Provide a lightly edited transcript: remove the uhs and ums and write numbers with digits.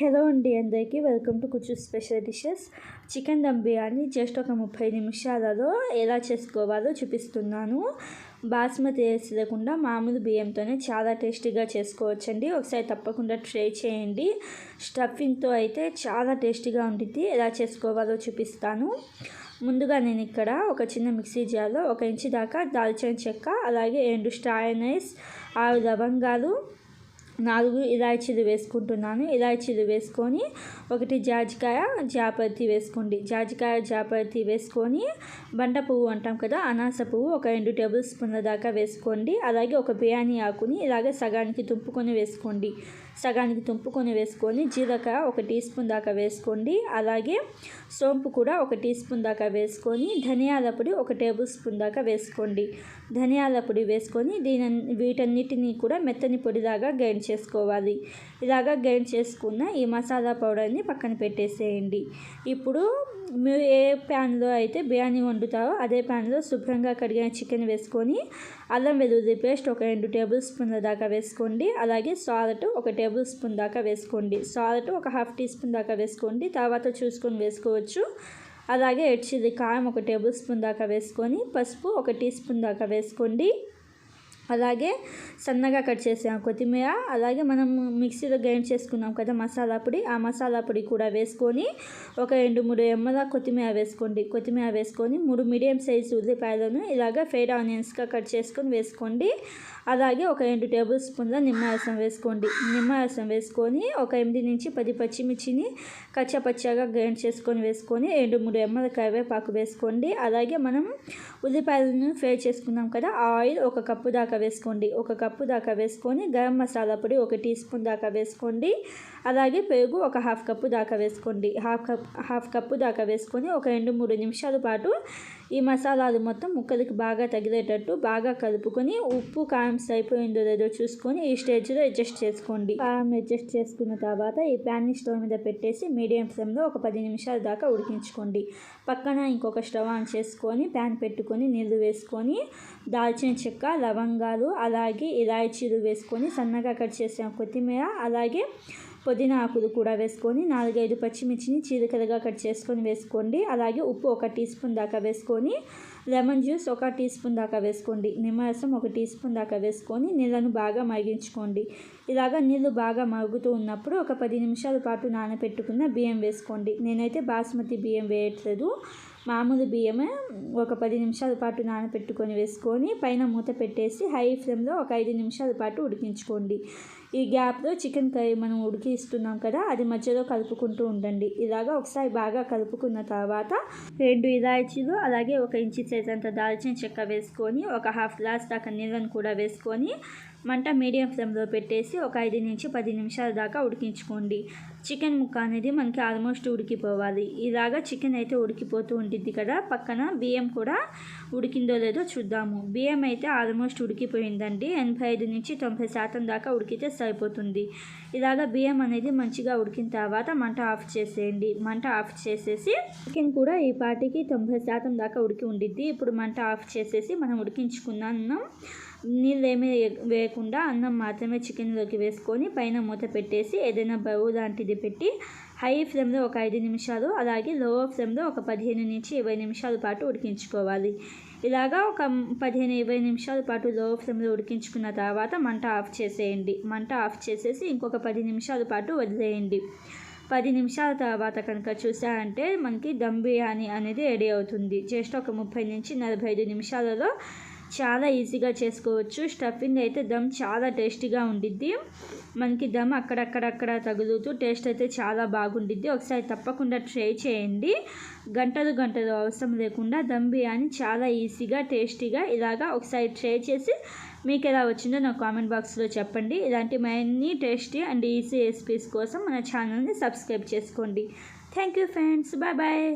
Hello అండి, అందరికీ welcome to కుచ్చు special dishes. Chicken dum biryani just ఒక 30 నిమిషాలలో ఎలా చేసుకోవాలో చూపిస్తున్నాను. బాస్మతి రైస్ లేకుండా మామూలు బియ్యంతోనే చాలా టేస్టీగా చేసుకోవచ్చండి. ఒకసారి తప్పకుండా ట్రై చేయండి. స్టఫింగ్తో అయితే చాలా టేస్టీగా ఉంటుంది. ఎలా చేసుకోవాలో చూపిస్తాను. ముందుగా నేను ఇక్కడ ఒక చిన్న మిక్సీ జార్లో 1 ఇంచు దాకా దాల్చిన చెక్క, అలాగే 2 స్టార్ నైస్, 6 లవంగాలు, 4 ఇలాచీలు వేసుకుంటున్నాను. ఇలాచీలు వేసుకొని 1 జాజికాయ జాపత్రి వేసుకోండి. జాజికాయ జాపత్రి వేసుకొని బండ పువ్వు అంటాం కదా, అనాస పువ్వు ఒక 2 టేబుల్ స్పూన్ల దాకా వేసుకోండి. అలాగే ఒక బిర్యానీ ఆకుని ఇలాగే సగానికి తుంపుకొని వేసుకొని జీలకర్ర 1 టీ స్పూన్ దాకా వేసుకోండి. అలాగే సోంపు కూడా 1 టీ స్పూన్ దాకా వేసుకొని ధనియాల పొడి 1 టేబుల్ స్పూన్ దాకా వేసుకోండి. ధనియాల పొడి వేసుకొని వీటన్నిటిని కూడా మెత్తని పొడిలాగా గ్రైండ్ చేసుకోవాలి. ఇలాగా గ్రైండ్ చేసుకున్న ఈ మసాలా పౌడర్ని పక్కన పెట్టేసేయండి. ఇప్పుడు మీరు ఏ ప్యాన్లో అయితే బిర్యానీ వండుతారో అదే ప్యాన్లో శుభ్రంగా కడిగిన చికెన్ వేసుకొని అల్లం వెల్లుల్లి పేస్ట్ ఒక 2 టేబుల్ స్పూన్ల దాకా వేసుకోండి. అలాగే సాల్ట్ 1 టేబుల్ స్పూన్ దాకా వేసుకోండి. సాల్ట్ ఒక 1/2 టీ స్పూన్ దాకా వేసుకోండి, తర్వాత చూసుకొని వేసుకోవచ్చు. అలాగే రెడ్ చిల్లీ కారం 1 టేబుల్ స్పూన్ దాకా వేసుకొని పసుపు 1 టీ స్పూన్ దాకా వేసుకోండి. అలాగే సన్నగా కట్ చేసాం కొత్తిమీర, అలాగే మనం మిక్సీలో గ్రైండ్ చేసుకున్నాం కదా మసాలా పొడి, ఆ మసాలా పొడి కూడా వేసుకొని ఒక 2-3 ఎమ్మల కొత్తిమీర వేసుకోండి. కొత్తిమీర వేసుకొని 3 మీడియం సైజు ఉల్లిపాయలను ఇలాగ ఫ్రైడ్ ఆనియన్స్గా కట్ చేసుకొని వేసుకోండి. అలాగే ఒక 2 టేబుల్ స్పూన్ల నిమ్మరసం వేసుకోండి. నిమ్మరసం వేసుకొని ఒక 8 నుంచి 10 పచ్చిమిర్చిని కచ్చపచ్చగా గ్రైండ్ చేసుకొని వేసుకొని 2-3 ఎమ్మల కరివేపాకు వేసుకోండి. అలాగే మనం ఉల్లిపాయలను ఫ్రై చేసుకున్నాం కదా, ఆ ఆయిల్ 1 కప్పు దాకా వేసుకోండి. 1 కప్పు దాకా వేసుకొని గరం మసాలా పొడి 1 టీ స్పూన్ దాకా వేసుకోండి. అలాగే పెరుగు ఒక 1/2 కప్పు దాకా వేసుకోండి. హాఫ్ కప్పు దాకా వేసుకొని ఒక 2-3 నిమిషాల పాటు ఈ మసాలాలు మొత్తం ముక్కలకి బాగా తగిలేటట్టు బాగా కలుపుకొని ఉప్పు కారం సరిపోయిందో లేదో చూసుకొని ఈ స్టేజ్లో అడ్జస్ట్ చేసుకోండి. కారం అడ్జస్ట్ చేసుకున్న తర్వాత ఈ ప్యాన్ని స్టవ్ మీద పెట్టేసి మీడియం ఫ్లేమ్లో ఒక 10 నిమిషాల దాకా ఉడికించుకోండి. పక్కన ఇంకొక స్టవ్ ఆన్ చేసుకొని ప్యాన్ పెట్టుకొని నీళ్లు వేసుకొని దాల్చిన చెక్క, లవంగాలు, అలాగే ఇలాచీలు వేసుకొని సన్నగా కట్ చేసిన కొత్తిమీర, అలాగే పుదీనా ఆకులు కూడా వేసుకొని 4-5 పచ్చిమిర్చిని చీలికలుగా కట్ చేసుకొని వేసుకోండి. అలాగే ఉప్పు 1 టీ స్పూన్ దాకా వేసుకొని లెమన్ జ్యూస్ 1 టీ స్పూన్ దాకా వేసుకోండి. నిమ్మరసం 1 టీ స్పూన్ దాకా వేసుకొని నీళ్ళను బాగా మరిగించుకోండి. ఇలాగ నీళ్ళు బాగా మరుగుతూ ఉన్నప్పుడు ఒక 10 నిమిషాల పాటు నానబెట్టుకున్న బియ్యం వేసుకోండి. నేనైతే బాస్మతి బియ్యం వేయట్లేదు, మామూలు బియ్యమే ఒక 10 నిమిషాల పాటు నానబెట్టుకొని వేసుకొని పైన మూత పెట్టేసి హై ఫ్లేమ్లో ఒక 5 నిమిషాల పాటు ఉడికించుకోండి. ఈ గ్యాప్లో చికెన్ కర్రీ మనం ఉడికిస్తున్నాం కదా, అది మధ్యలో కలుపుకుంటూ ఉండండి. ఇలాగా ఒకసారి బాగా కలుపుకున్న తర్వాత 2 ఇలాచీలు, అలాగే 1 ఇంచు సైజ్ అంత దాల్చిన చెక్క వేసుకొని ఒక 1/2 గ్లాస్ దాకా నీళ్ళను కూడా వేసుకొని మంట మీడియం ఫ్లేమ్లో పెట్టేసి ఒక 5 నుంచి 10 నిమిషాల దాకా ఉడికించుకోండి. చికెన్ ముక్క అనేది మనకి ఆల్మోస్ట్ ఉడికిపోవాలి. ఇలాగా చికెన్ అయితే ఉడికిపోతూ ఉంటుంది కదా, పక్కన బియ్యం కూడా ఉడికిందో లేదో చూద్దాము. బియ్యం అయితే ఆల్మోస్ట్ ఉడికిపోయిందండి. 85 నుంచి 90% దాకా ఉడికితే సరిపోతుంది. ఇలాగ బియ్యం అనేది మంచిగా ఉడికిన తర్వాత మంట ఆఫ్ చేసేయండి. మంట ఆఫ్ చేసేసి చికెన్ కూడా ఈ పాటికి 90% దాకా ఉడికి ఉండిద్ది. ఇప్పుడు మంట ఆఫ్ చేసేసి మనం ఉడికించుకున్న అన్నం, నీళ్ళు ఏమీ వేయకుండా అన్నం మాత్రమే చికెన్లోకి వేసుకొని పైన మూత పెట్టేసి ఏదైనా బరువు లాంటిది పెట్టి హై ఫ్లేమ్లో ఒక 5 నిమిషాలు, అలాగే లో ఫ్లేమ్లో ఒక 15 నుంచి 20 నిమిషాల పాటు ఉడికించుకోవాలి. ఇలాగా ఒక 15-20 నిమిషాల పాటు లో ఫ్లేమ్లో ఉడికించుకున్న తర్వాత మంట ఆఫ్ చేసేయండి. మంట ఆఫ్ చేసేసి ఇంకొక 10 నిమిషాల పాటు వదిలేయండి. 10 నిమిషాల తర్వాత కనుక చూసారంటే మనకి దమ్ బిర్యానీ అనేది రెడీ అవుతుంది. జస్ట్ ఒక 30 నుంచి 45 నిమిషాలలో చాలా ఈజీగా చేసుకోవచ్చు. స్టఫింగ్ అయితే దమ్ చాలా టేస్టీగా ఉండిద్ది. మనకి దమ్ అక్కడక్కడ తగులుతూ టేస్ట్ అయితే చాలా బాగుండిద్ది. ఒకసారి తప్పకుండా ట్రై చేయండి. గంటలు అవసరం లేకుండా దమ్ బిర్యానీ చాలా ఈజీగా టేస్టీగా ఇలాగా ఒకసారి ట్రై చేసి మీకు ఎలా వచ్చిందో నా కామెంట్ బాక్స్లో చెప్పండి. ఇలాంటి మరిన్ని టేస్టీ అండ్ ఈజీ రెసిపీస్ కోసం మన ఛానల్ని సబ్స్క్రైబ్ చేసుకోండి. Thank you friends, bye.